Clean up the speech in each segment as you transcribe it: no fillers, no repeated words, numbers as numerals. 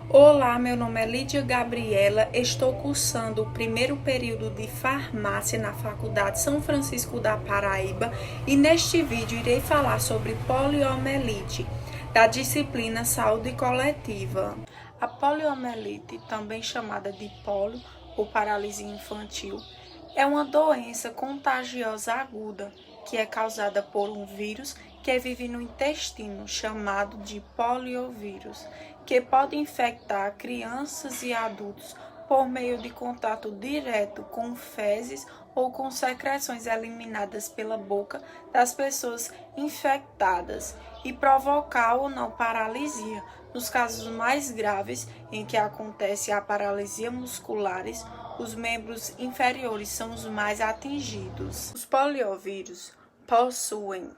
Olá, meu nome é Lídia Gabriela, estou cursando o primeiro período de farmácia na Faculdade São Francisco da Paraíba e neste vídeo irei falar sobre poliomielite, da disciplina Saúde Coletiva. A poliomielite, também chamada de pólio ou paralisia infantil, é uma doença contagiosa aguda que é causada por um vírus que vive no intestino, chamado de poliovírus, que pode infectar crianças e adultos por meio de contato direto com fezes ou com secreções eliminadas pela boca das pessoas infectadas e provocar ou não paralisia. Nos casos mais graves, em que acontece a paralisia musculares, os membros inferiores são os mais atingidos. Os poliovírus possuem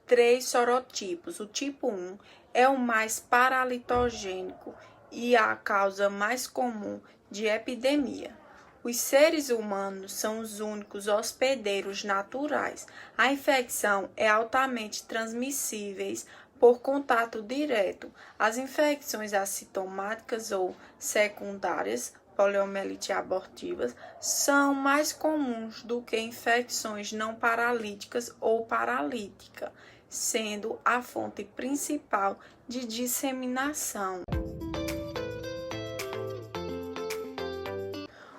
3 sorotipos. O tipo 1 é o mais paralitogênico e a causa mais comum de epidemia. Os seres humanos são os únicos hospedeiros naturais. A infecção é altamente transmissível por contato direto. As infecções assintomáticas ou secundárias, poliomielite abortivas, são mais comuns do que infecções não paralíticas ou paralítica, sendo a fonte principal de disseminação.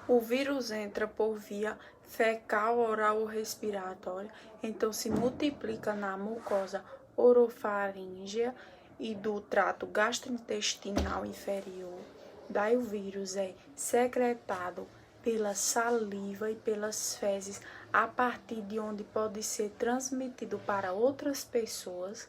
O vírus entra por via fecal, oral ou respiratória, então se multiplica na mucosa orofaríngea e do trato gastrointestinal inferior. Daí o vírus é secretado pela saliva e pelas fezes, a partir de onde pode ser transmitido para outras pessoas.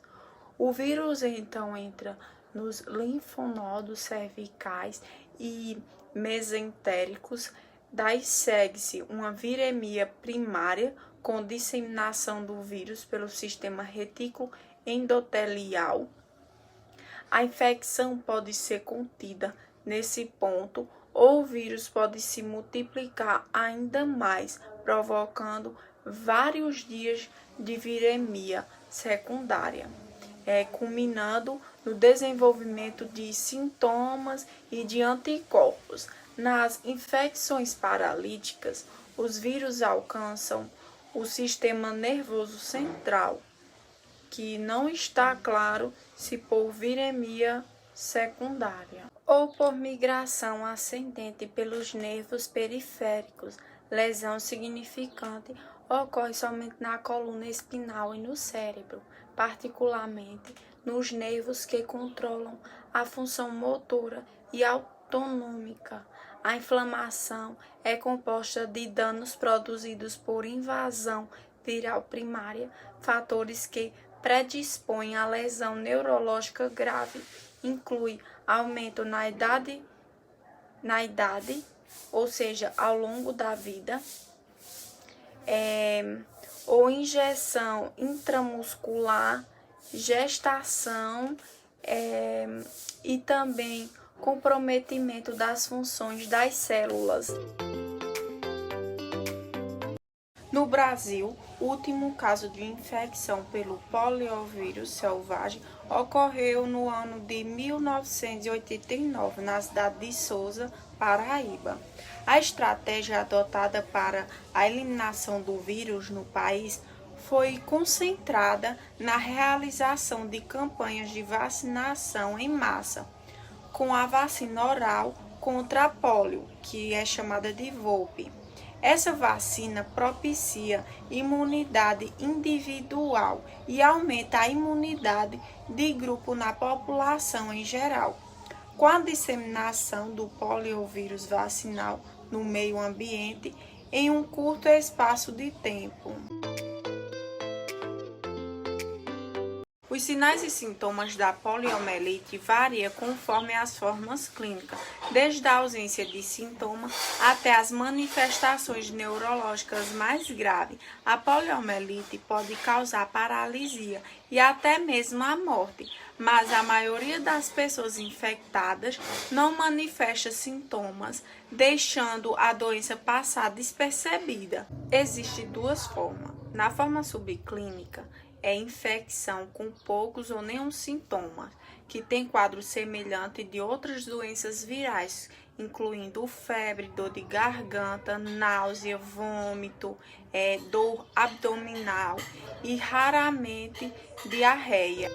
O vírus então entra nos linfonodos cervicais e mesentéricos. Daí segue-se uma viremia primária com disseminação do vírus pelo sistema retículo endotelial. A infecção pode ser contida nesse ponto, ou o vírus pode se multiplicar ainda mais, provocando vários dias de viremia secundária, culminando no desenvolvimento de sintomas e de anticorpos. Nas infecções paralíticas, os vírus alcançam o sistema nervoso central, que não está claro se por viremia secundária ou por migração ascendente pelos nervos periféricos. Lesão significante ocorre somente na coluna espinal e no cérebro, particularmente nos nervos que controlam a função motora e autonômica. A inflamação é composta de danos produzidos por invasão viral primária, fatores que predispõem à lesão neurológica grave. Inclui aumento na idade, ou seja, ao longo da vida, ou injeção intramuscular, gestação e também comprometimento das funções das células. No Brasil, o último caso de infecção pelo poliovírus selvagem ocorreu no ano de 1989, na cidade de Souza, Paraíba. A estratégia adotada para a eliminação do vírus no país foi concentrada na realização de campanhas de vacinação em massa, com a vacina oral contra a polio, que é chamada de VOP. Essa vacina propicia imunidade individual e aumenta a imunidade de grupo na população em geral. Com a disseminação do poliovírus vacinal no meio ambiente em um curto espaço de tempo. Os sinais e sintomas da poliomielite variam conforme as formas clínicas, desde a ausência de sintoma até as manifestações neurológicas mais graves. A poliomielite pode causar paralisia e até mesmo a morte, mas a maioria das pessoas infectadas não manifesta sintomas, deixando a doença passar despercebida. Existem duas formas. Na forma subclínica, é infecção com poucos ou nenhum sintoma, que tem quadro semelhante de outras doenças virais, incluindo febre, dor de garganta, náusea, vômito, dor abdominal e raramente diarreia.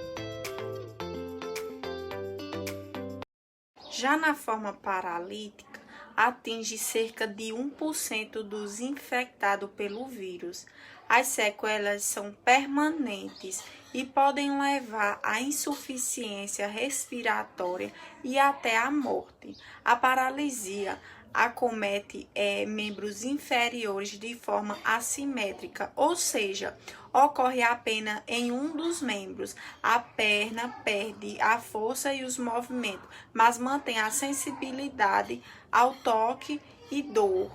Já na forma paralítica, atinge cerca de 1% dos infectados pelo vírus. As sequelas são permanentes e podem levar à insuficiência respiratória e até à morte. A paralisia acomete membros inferiores de forma assimétrica, ou seja, ocorre apenas em um dos membros. A perna perde a força e os movimentos, mas mantém a sensibilidade ao toque e dor.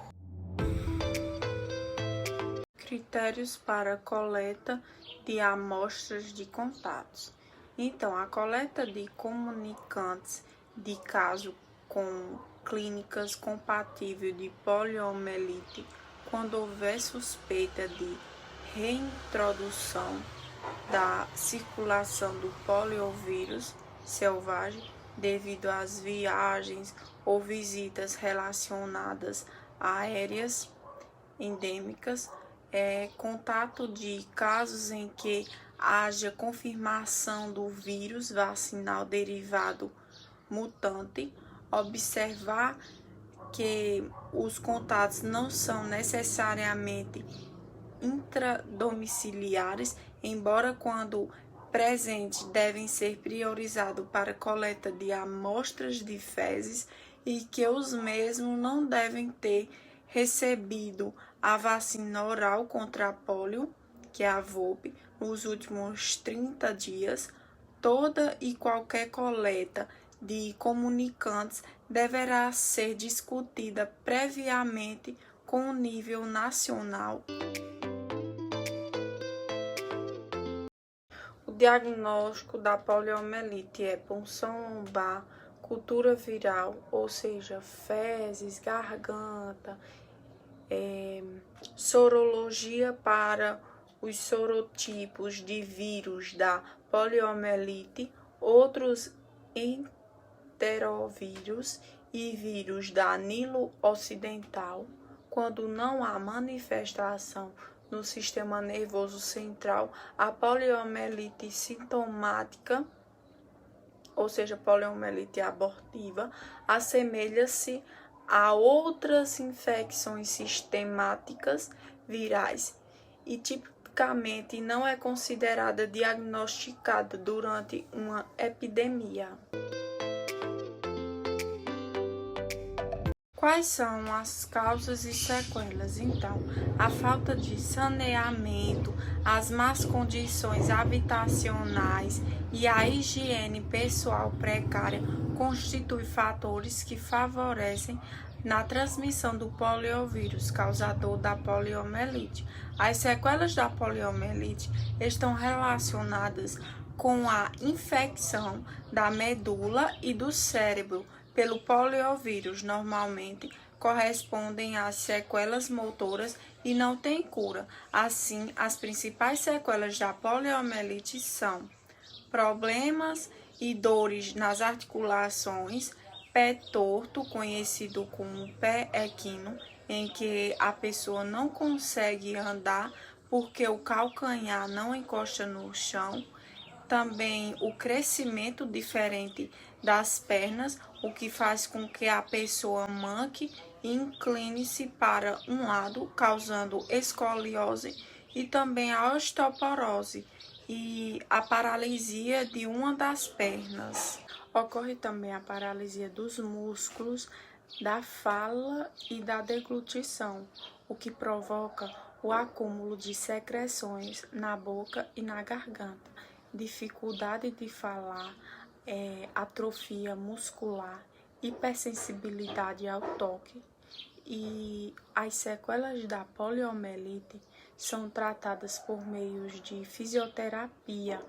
Critérios para coleta de amostras de contatos. Então, a coleta de comunicantes de caso com clínicas compatíveis de poliomielite, quando houver suspeita de reintrodução da circulação do poliovírus selvagem devido às viagens ou visitas relacionadas aéreas endêmicas, contato de casos em que haja confirmação do vírus vacinal derivado mutante, observar que os contatos não são necessariamente intradomiciliares, embora quando presentes devem ser priorizados para coleta de amostras de fezes e que os mesmos não devem ter recebido a vacina oral contra a polio, que é a VOP, nos últimos 30 dias. Toda e qualquer coleta de comunicantes deverá ser discutida previamente com o nível nacional. O diagnóstico da poliomielite é punção lombar, cultura viral, ou seja, fezes, garganta, sorologia para os sorotipos de vírus da poliomielite, outros enterovírus e vírus da Nilo ocidental, quando não há manifestação no sistema nervoso central. A poliomielite sintomática, ou seja, poliomielite abortiva, assemelha-se a outras infecções sistemáticas virais e tipicamente não é considerada diagnosticada durante uma epidemia. Quais são as causas e sequelas? Então, a falta de saneamento, as más condições habitacionais e a higiene pessoal precária constituem fatores que favorecem na transmissão do poliovírus, causador da poliomielite. As sequelas da poliomielite estão relacionadas com a infecção da medula e do cérebro pelo poliovírus. Normalmente correspondem às sequelas motoras e não têm cura. Assim, as principais sequelas da poliomielite são problemas e dores nas articulações, pé torto, conhecido como pé equino, em que a pessoa não consegue andar porque o calcanhar não encosta no chão. Também o crescimento diferente das pernas, o que faz com que a pessoa manque e incline-se para um lado, causando escoliose, e também a osteoporose e a paralisia de uma das pernas. Ocorre também a paralisia dos músculos, da fala e da deglutição, o que provoca o acúmulo de secreções na boca e na garganta, dificuldade de falar, atrofia muscular, hipersensibilidade ao toque. E as sequelas da poliomielite são tratadas por meios de fisioterapia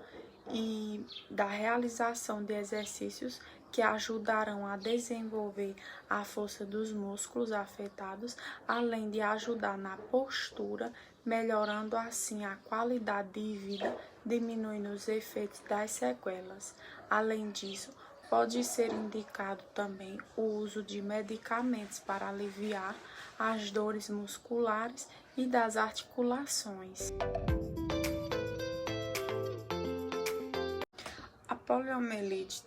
e da realização de exercícios que ajudarão a desenvolver a força dos músculos afetados, além de ajudar na postura, melhorando assim a qualidade de vida, diminuindo os efeitos das sequelas. Além disso, pode ser indicado também o uso de medicamentos para aliviar as dores musculares e das articulações. A poliomielite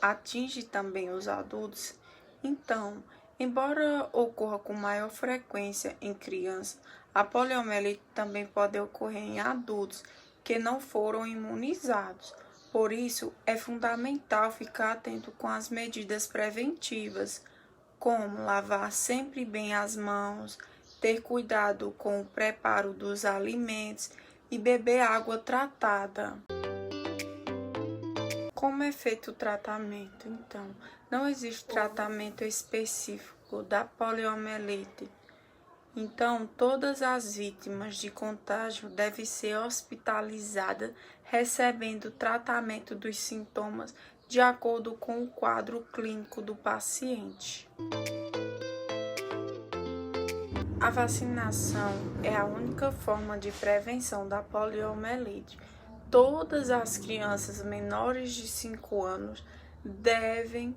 atinge também os adultos, então, embora ocorra com maior frequência em crianças, a poliomielite também pode ocorrer em adultos que não foram imunizados. Por isso, é fundamental ficar atento com as medidas preventivas, como lavar sempre bem as mãos, ter cuidado com o preparo dos alimentos e beber água tratada. Como é feito o tratamento? Então, não existe tratamento específico da poliomielite. Então, todas as vítimas de contágio devem ser hospitalizadas, recebendo tratamento dos sintomas de acordo com o quadro clínico do paciente. A vacinação é a única forma de prevenção da poliomielite. Todas as crianças menores de 5 anos devem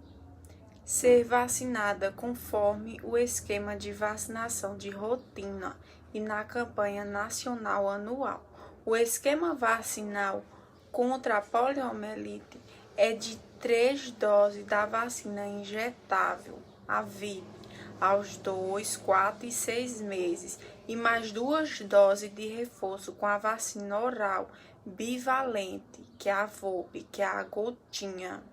ser vacinada conforme o esquema de vacinação de rotina e na campanha nacional anual. O esquema vacinal contra a poliomielite é de 3 doses da vacina injetável, a VIP, aos 2, 4 e 6 meses, e mais 2 doses de reforço com a vacina oral bivalente, que é a VOP, que é a gotinha.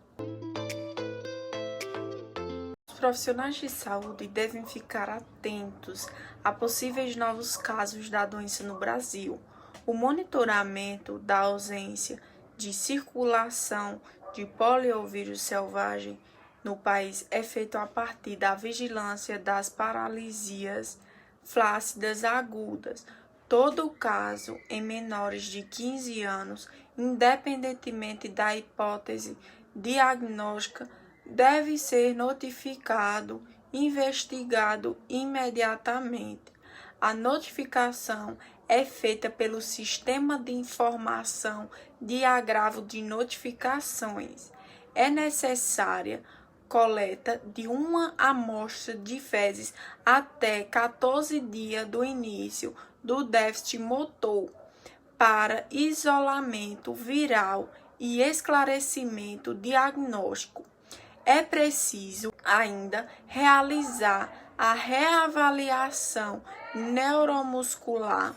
Os profissionais de saúde devem ficar atentos a possíveis novos casos da doença no Brasil. O monitoramento da ausência de circulação de poliovírus selvagem no país é feito a partir da vigilância das paralisias flácidas agudas. Todo caso em menores de 15 anos, independentemente da hipótese diagnóstica, deve ser notificado, investigado imediatamente. A notificação é feita pelo Sistema de Informação de Agravo de Notificações. É necessária coleta de uma amostra de fezes até 14 dias do início do déficit motor para isolamento viral e esclarecimento diagnóstico. É preciso ainda realizar a reavaliação neuromuscular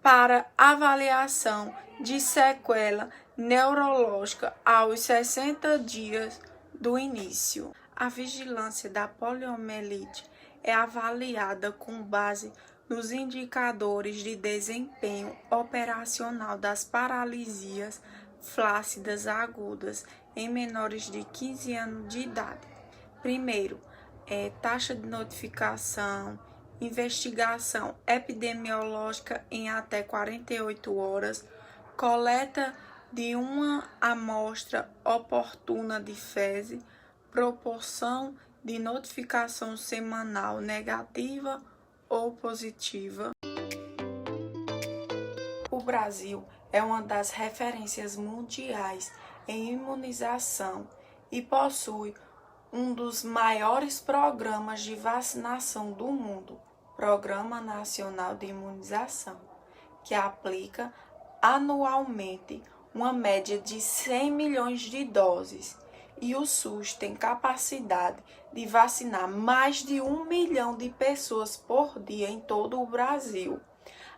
para avaliação de sequela neurológica aos 60 dias do início. A vigilância da poliomielite é avaliada com base nos indicadores de desempenho operacional das paralisias flácidas agudas em menores de 15 anos de idade. Primeiro, taxa de notificação, investigação epidemiológica em até 48 horas, coleta de uma amostra oportuna de fezes, proporção de notificação semanal negativa ou positiva. O Brasil é uma das referências mundiais em imunização e possui um dos maiores programas de vacinação do mundo, Programa Nacional de Imunização, que aplica anualmente uma média de 100 milhões de doses, e o SUS tem capacidade de vacinar mais de 1 milhão de pessoas por dia em todo o Brasil.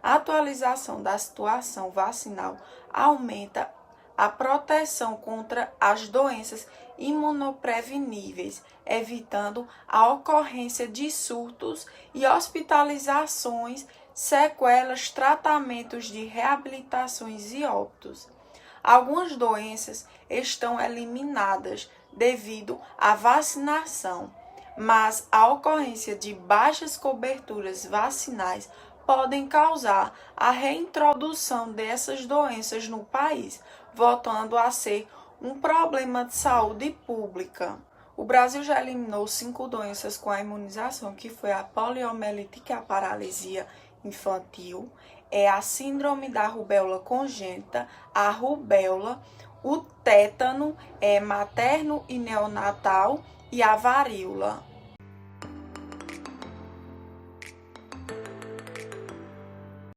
A atualização da situação vacinal aumenta a proteção contra as doenças imunopreveníveis, evitando a ocorrência de surtos e hospitalizações, sequelas, tratamentos de reabilitações e óbitos. Algumas doenças estão eliminadas devido à vacinação, mas a ocorrência de baixas coberturas vacinais podem causar a reintrodução dessas doenças no país, voltando a ser um problema de saúde pública. O Brasil já eliminou 5 doenças com a imunização, que foi a poliomielite, que é a paralisia infantil, é a síndrome da rubéola congênita, a rubéola, o tétano é materno e neonatal e a varíola.